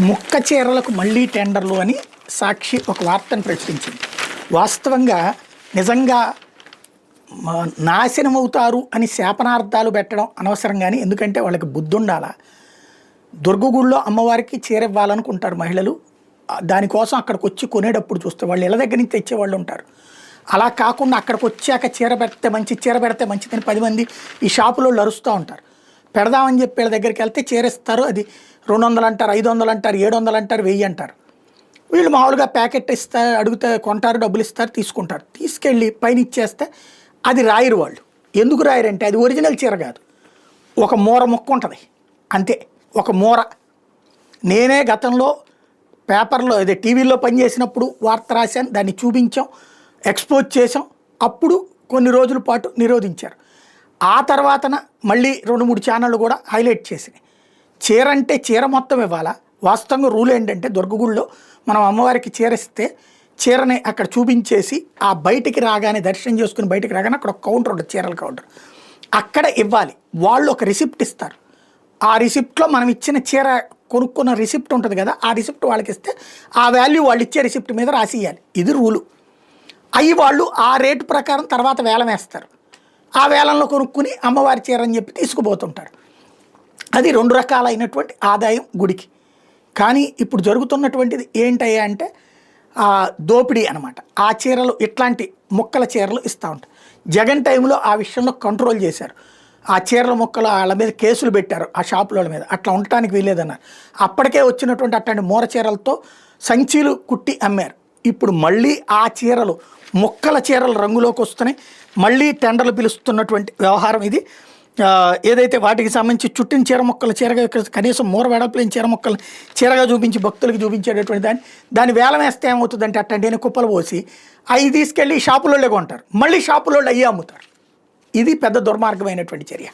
ముక్క చీరలకు మళ్ళీ టెండర్లు అని సాక్షి ఒక వార్తను ప్రచురించింది. వాస్తవంగా నిజంగా నాశనం అవుతారు అని శాపనార్థాలు పెట్టడం అనవసరం, కానీ ఎందుకంటే వాళ్ళకి బుద్ధి ఉండాలా. దుర్గగుడిలో అమ్మవారికి చీర ఇవ్వాలనుకుంటారు మహిళలు, దానికోసం అక్కడికి వచ్చి కొనేటప్పుడు చూస్తే వాళ్ళు ఇళ్ళ దగ్గర నుంచి తెచ్చేవాళ్ళు ఉంటారు. అలా కాకుండా అక్కడికి వచ్చాక చీర పెడితే మంచిదని 10 మంది ఈ షాపులో అరుస్తూ ఉంటారు. పెడదామని చెప్పి వీళ్ళ దగ్గరికి వెళ్తే చీర ఇస్తారు, అది 200 అంటారు, 500 అంటారు, 700 అంటారు, 1000 అంటారు. వీళ్ళు మామూలుగా ప్యాకెట్ అడిగితే కొంటారు, డబ్బులు ఇస్తారు, తీసుకుంటారు. తీసుకెళ్ళి పైన ఇచ్చేస్తే అది రాయరు వాళ్ళు. ఎందుకు రాయరంటే అది ఒరిజినల్ చీర కాదు, ఒక మూర ముక్క ఉంటుంది అంతే, ఒక మూర. నేనే గతంలో పేపర్లో అదే టీవీలో పనిచేసినప్పుడు వార్త రాశాను, దాన్ని చూపించాం, ఎక్స్పోజ్ చేసాం. అప్పుడు కొన్ని రోజుల పాటు నిరోధించారు. ఆ తర్వాతన మళ్ళీ 2-3 ఛానళ్ళు కూడా హైలైట్ చేసినాయి. చీర అంటే చీర మొత్తం ఇవ్వాలా. వాస్తవంగా రూల్ ఏంటంటే దుర్గగుడిలో మనం అమ్మవారికి చీర ఇస్తే చీరని అక్కడ చూపించేసి ఆ బయటికి రాగానే దర్శనం చేసుకుని బయటికి రాగానే అక్కడ ఒక కౌంటర్ ఉంటుంది, చీరల కౌంటర్, అక్కడ ఇవ్వాలి. వాళ్ళు ఒక రిసిప్ట్ ఇస్తారు. ఆ రిసిప్ట్లో మనం ఇచ్చిన చీర కొనుక్కున్న రిసిప్ట్ ఉంటుంది కదా, ఆ రిసిప్ట్ వాళ్ళకి ఇస్తే ఆ వాల్యూ వాళ్ళు ఇచ్చే రిసిప్ట్ మీద రాసి ఇవ్వాలి. ఇది రూలు. అవి వాళ్ళు ఆ రేటు ప్రకారం తర్వాత వేలం వేస్తారు. ఆ వేలంలో కొనుక్కుని అమ్మవారి చీర అని చెప్పి తీసుకుపోతుంటారు. అది 2 రకాలైనటువంటి ఆదాయం గుడికి. కానీ ఇప్పుడు జరుగుతున్నటువంటిది ఏంటయ్యా అంటే దోపిడీ అనమాట. ఆ చీరలు ఇట్లాంటి ముక్కల చీరలు ఇస్తూ ఉంటారు. జగన్ టైంలో ఆ విషయంలో కంట్రోల్ చేశారు. ఆ చీరల ముక్కలు వాళ్ళ మీద కేసులు పెట్టారు, ఆ షాపుల మీద. అట్లా ఉండటానికి వీల్లేదన్నారు. అప్పటికే వచ్చినటువంటి అట్లాంటి మూర చీరలతో సంచీలు కుట్టి అమ్మారు. ఇప్పుడు మళ్ళీ ఆ చీరలు ముక్కల చీరలు రంగులోకి వస్తున్నాయి. మళ్ళీ టెండర్లు పిలుస్తున్నటువంటి వ్యవహారం ఇది. ఏదైతే వాటికి సంబంధించి చుట్టిన చీర మొక్కలు చీరగా, కనీసం మూర వెడపలేని చీర మొక్కలు చీరగా చూపించి భక్తులకు చూపించేటటువంటి దాన్ని వేలం వేస్తే ఏమవుతుందంటే అట్టంటే కుప్పలు పోసి అవి తీసుకెళ్ళి షాపులలో కొంటారు, మళ్ళీ షాపులలో అయ్యి అమ్ముతారు. ఇది పెద్ద దుర్మార్గమైనటువంటి చర్య.